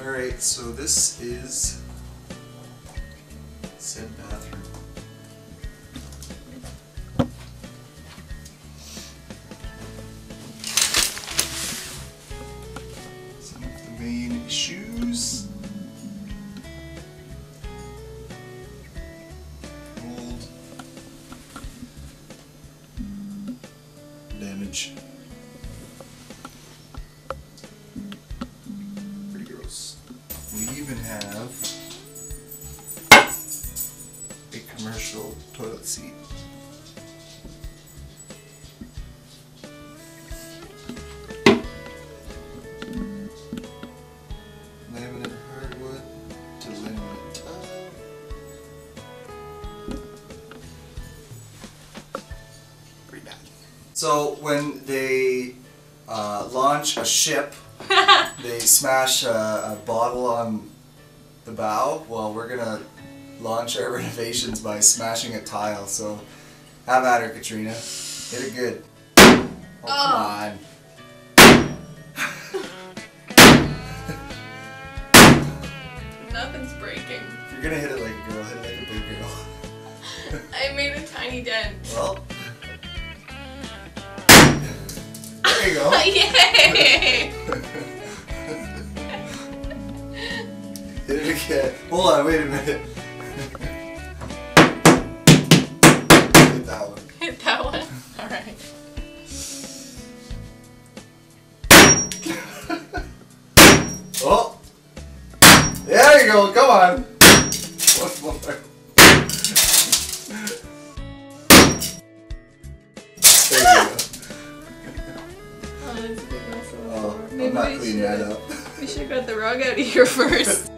Alright, so this is said bathroom. Some of the main issues. Mold. Damage. Pretty gross. We even have a commercial toilet seat. Laminate hardwood to laminate tile. Pretty bad. So when they launch a ship, they smash a bottle on the bow. Well, we're gonna launch our renovations by smashing a tile. So have at her, Katrina. Hit it good. Oh, come on. Nothing's breaking. If you're gonna hit it like a girl, hit it like a big girl. I made a tiny dent. Well, there you go. Yay! Hit it again. Hold on, wait a minute. Hit that one. Hit that one. Alright. Oh! There you go, come on! One more. There you go. Oh, that's a big mess of the Oh, floor. I'm not cleaning that up. We should have got the rug out of here first.